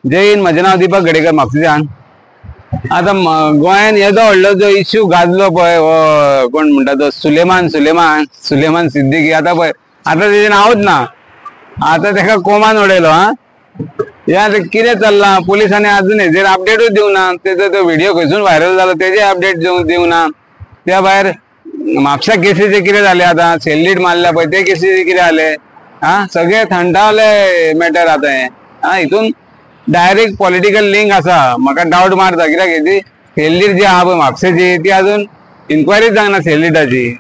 जय हिंद. माझे नाव दीपक गडेकर म्हापशेच्यान. आता गोंयान येदो व्हडलो जो इश्यू गाजलो पळय कोण म्हणटा तो सुलेमान सिद्दीकी. आता पळय आता तेजें नांवच ना. आता तेका कोमान उडयलो. या कितें चल्लां. पुलिसांनी अजून हेजेर अपडेटूच दिवना. तेजो तो व्हिडिओ खंयसून व्हायरल जालो तेजे अपडेट दिवना. त्या भायर म्हापशा केसीचे कितें जालें. आता सेल मारल्या पळय ते केसीचे कितें जालें. सगळे थंडावले मॅटर. आता हे हितून डायरेक्ट पॉलिटिकल लिंक आसा. म्हाका डाऊट मारता कित्याक हेजी सेल जी आहा पळय म्हापशेची ती अजून इन्क्वायरीच जावना. सेल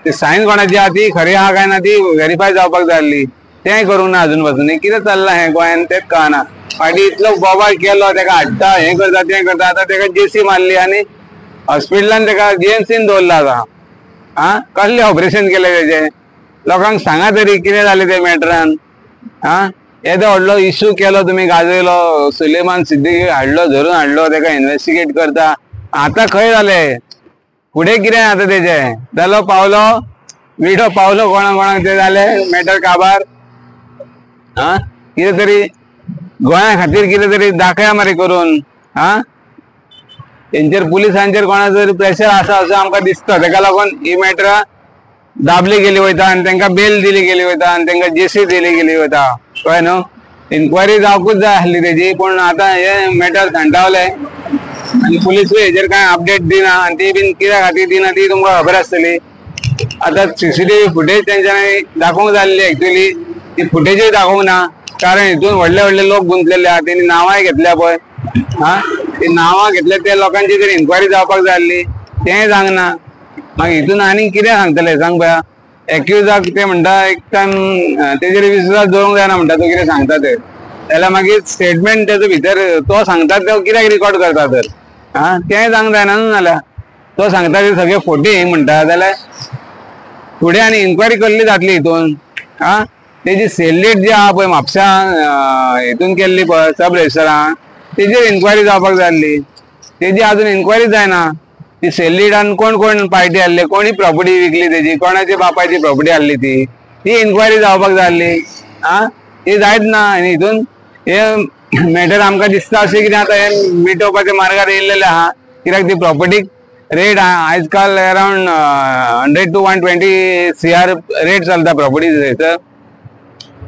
ती सायन कोणाची आहा ती खरी आहा काय ना ती व्हेरीफाय जावपाक जाय आसली. तेंय करूंक ना अजून पासून. कितें चल्लां हें गोंयान तेच कळना. फाटीं इतलो बोबाळ केलो तेका हाडटा हें करता तें करता. आता तेका जेसी मारली आनी हॉस्पिटलान तेका जीएमसीन दवरला. आता कसलें ऑपरेशन केलें तेजें लोकांक सांगा तरी कितें जालें ते मॅटरान. येदो व्हडलो इश्यू केलो तुमी गाजयलो. सुलेमान सिद्दीकी हाडलो धरून हाडलो तेका इन्व्हेस्टिगेट करता. आता खंय जालें फुडें कितें आता तेजें जालो पावलो विडो पावलो कोणाक ते जालें मॅटर काबार. कितें तरी गोंया खातीर कितें तरी दाखया मरे करून. तेंचेर पुलिसांचेर कोणाचो तरी प्रेशर आसा असो आमकां दिसता. तेका लागून ही मॅटरां दाबली गेली वयता आनी तांकां बेल दिली गेली वयता आनी तांकां जेसी दिली गेली वयता. कळ्ळें न्हू. इन्क्वायरी जावकूच जाय आसली तेजी. पूण आता हे मॅटर थंडावले आनी पुलिसूय हेजेर कांय अपडेट दिना. आनी ती बीन कित्या खातीर दिना ती तुमकां खबर आसतली. आता सीसीटीव्ही फुटेज तेंच्यांनी दाखोवंक जाय आसली. एक्चुअली ती फुटेजूय दाखोवंक ना. कारण हितून व्हडले व्हडले लोक गुंतलेले आहा. तेणी नांवांय घेतल्या पळय. ती नांवां घेतल्या त्या लोकांची जर इन्क्वायरी जावपाक जाय आसली तेंय जावंक मागीर हितून आनी कितें सांगतले सांग पळया. एक्युजाक ते म्हणटा एक टायम तेजेर विश्वास दवरूंक जायना म्हणटा तो कितें सांगता ते. जाल्यार मागीर स्टेटमेंट तेजो भितर तो सांगता तो कित्याक रिकॉर्ड करता तर तेंय जावंक जायना न्हू. जाल्यार तो सांगता ते सगळे फोटी म्हणटा जाल्यार फुडें आनी इन्क्वायरी कसली जातली हितून. तेजी सेल जी आहा पळय म्हापशा हितून केल्ली पळय सब रजिस्टरान तेजेर इन्क्वायरी जावपाक जाय आसली. तेजी अजून इन्क्वायरी जायना. ती सेल कोण कोण पार्टी आहले कोणी प्रॉपर्टी विकली तेजी कोणाच्या बापायची प्रॉपर्टी आहली ती इन्क्वायरी जावपाक जाय आसली. ती जायत ना. आनी हितून हे मॅटर आमकां दिसता अशें कितें आता हे मिटोवपाच्या मार्गार येयल्लेले आहा. कित्याक ती प्रॉपर्टी रेट आयज काल अरावंड 100 to 120 CR रेट चलता प्रॉपर्टी थंयसर.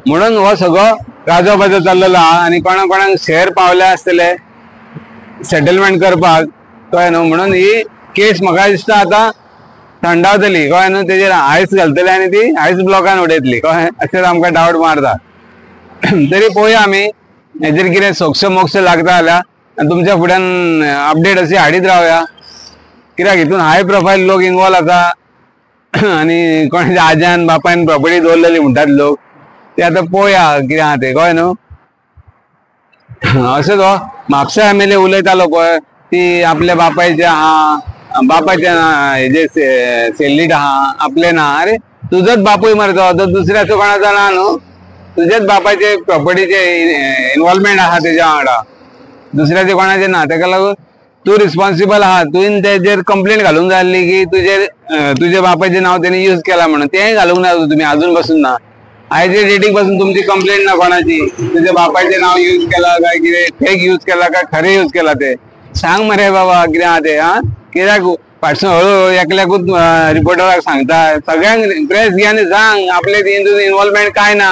म्हणून हो सगळो गाजो बाजो चल्लेलो आहा. आनी कोणाक शेअर पावले आसतले सेटलमेंट करपाक. कळ्ळें न्हू. म्हणून ही केस म्हाका दिसता आता थंडावतली. कळ्ळें न्हू. तेजेर आयस घालतले आनी ती आयस ब्लॉकान उडयतली. कळ्ळें अशें आमकां डावट मारता. तरी पळोवया आमी हेजेर कितें सोक्ष मोक्ष लागता जाल्यार तुमच्या फुड्यान अपडेट अशी हाडीत रावया. कित्याक हितून हाय प्रोफायल लोक इन्वॉल्व आसा आनी कोणाच्या आज्यान बापायन प्रॉपर्टी दवरलेली म्हणटात लोक ते आता पळोवया कितें आहा ते. कळ्ळें न्हू. अशें तो म्हापसा MLA उलयतालो पळय ती आपल्या बापायचे आहा बापाच्या हेजे सेल्लीट आहा आपले ना. अरे तुजोच बापूय मरे तो दुसऱ्याचो कोणाचो ना न्हू. तुजेच बापायचे प्रॉपर्टीचे इन्वॉल्वमेंट आहा तेज्या वांगडा दुसऱ्याचे कोणाचे ना. तेका लागून तू रिस्पॉन्सिबल आहा. तुवें तेजेर कंप्लेंट घालूंक जाय आसली की तुजे बापायचे नाव तेणी यूज केला म्हणून. तेंय घालूंक ना तुमी अजून पासून ना. आयचे डेटीक पासून तुमची कंप्लेंट ना कोणाची. तुझ्या बापायचे नाव यूज केला काय कितें फेक यूज केला काय खरे यूज केला ते सांग मरे बाबा कितें आहा ते. कित्याक फाटसून हळूहळू एकल्याकूच रिपोर्टराक सांगता. सगळ्यांक प्रेस घे आनी सांग आपले इन्वॉल्वमेंट काय ना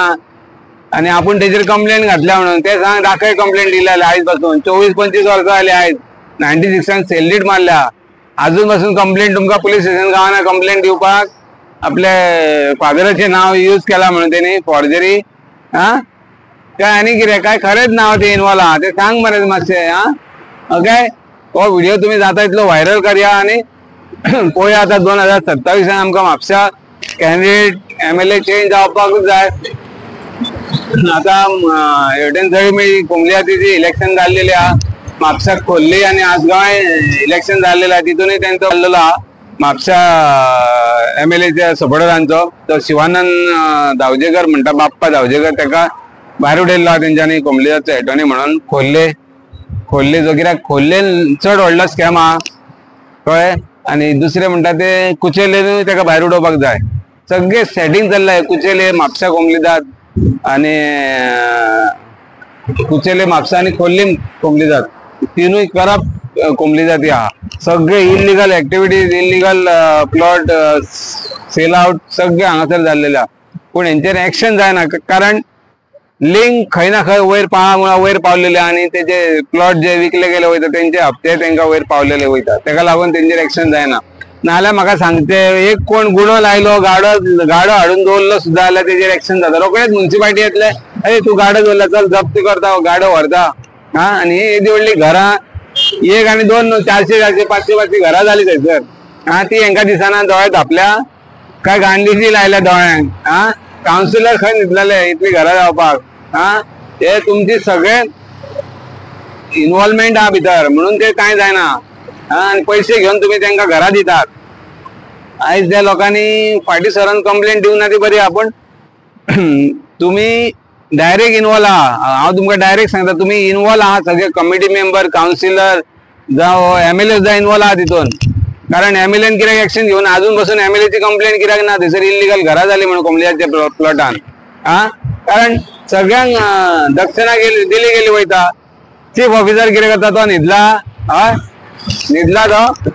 आनी आपूण तेजेर कंप्लेंट घातल्या म्हणून ते सांग. दाखय कंप्लेंट दिल्या आयज पासून 24-25 वर्सां जाली. आयज 96 सेल मारल्या अजून पासून कंप्लेंट तुमकां पुलीस स्टेशन गावना कंप्लेंट दिवपाक. आपले फादराचे नाव यूज केला म्हणून तेणी फॉर्जरी. काय आनी कितें काय खरेंच नाव ते इन्वॉल्व आहा ते सांग मरे मातशें. ओके हो व्हिडिओ तुमी जाता तितलो व्हायरल करया आनी पळोवया. आता 2027 आमकां म्हापशा कॅन्डिडेट MLA चेंज जावपाकूच जाय. आता हेवटेन जळी कुंबल्याची इलेक्शन जाल्लेली आहा. म्हापशाक खोर्ली आनी आसगांव इलेक्शन जाल्लेलें आहा. तितूनय तेंचो जाल्लेलो आहा म्हापशा MLA सपोर्टरांचो. तो शिवानंद धावजेकर म्हणटा बाप्पा धावजेकर तेका भायर उडयल्लो आहा तेंच्यांनी कुंबल्याचो हेटोनी म्हणून. खोर्लेचो कित्याक खोर्लेन चड व्हडलो स्कॅम आहा. कळ्ळें. आनी दुसरे म्हणटा ते कुचेलेनूय तेका भायर उडोवपाक जाय. सगळे सेटींग चल्लां कुचेले म्हापशा कोंबलिदाद आनी कुचेले म्हापसा आणि खोर्लीम कोंबली जात तिनूय करप्ट कोंबली जात या सगळे illegal activities illegal plot sell out सगळे हांगासर जाल्लेले पूण हेंचेर एक्शन जायना कारण लिंक खंय ना खंय वयर पावलेले आणि तेजे प्लॉट जे विकले गेले वयता तेंचे हप्ते तेंका वयर पावलेले वयता तेका लागून तेंचेर एक्शन जायना नाल्यार म्हाका सांगते एक कोण गुणो लायलो गाडो हाडून दवरलो सुद्धा जाल्यार तेजेर एक्शन जाता रोखडेच म्युन्सिपाल्टी येतले अरे तू गाडो दवरला चल जप्त करता गाडो व्हरता हा आणि येदी व्हडली घरां एक आणि दोन 400 500 घरां जाली थंयसर हा ती हेंका दिसना दोळे धापल्या काय गांधीजी लायल्या दोळ्यांक हा कावन्सिलर खंय न्हिदलेले इतली घरां जावपाक हा हे तुमची सगळे इन्व्हॉल्वमेंट हा भितर म्हणून ते काय जायना आणि पैसे घेऊन तुम्ही त्यांना घरा दितात आयज त्या लोकांनी फाटी सरान कंप्लेंट दिवना ती बरी आपण तुम्ही डायरेक्ट इन्वॉल्व आहा हांव तुमकां डायरेक्ट सांगता तुम्ही इन्वॉल्व आहात सगळे कमिटी मेंबर काउन्सिलर जावं एमएलए सुद्धा इन्वॉल्व आहात तितून कारण एमएलएन कित्याक एक्शन घेऊन अजून पासून एमएलएची कंप्लेंट कित्याक ना थंयसर इल्लिगल घरां जाली म्हणून कोंबलियाच्या प्लॉटान हा कारण सगळ्यांक दक्षिणा दिली गेली वयता चीफ ऑफिसर कितें करता तो न्हिदला हय न्हिदला तो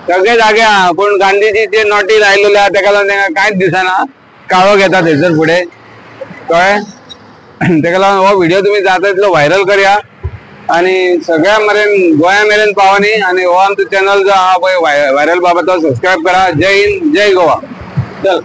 सगळे जागे पण गांधीजीचे नोटी लायलेले आहा तेका लागून तेंका कांयच दिसना काळो घेता थंयसर फुडें कळ्ळें तेका लागून हो व्हिडिओ तुम्ही जाता तितलो व्हायरल करया आणि सगळ्या मेरेन गोंया मेरेन पावनी आणि हो आमचो चॅनल जो आहा पळय व्हायरल बाबा तो सबस्क्राईब करा जय हिंद जय गोवा चल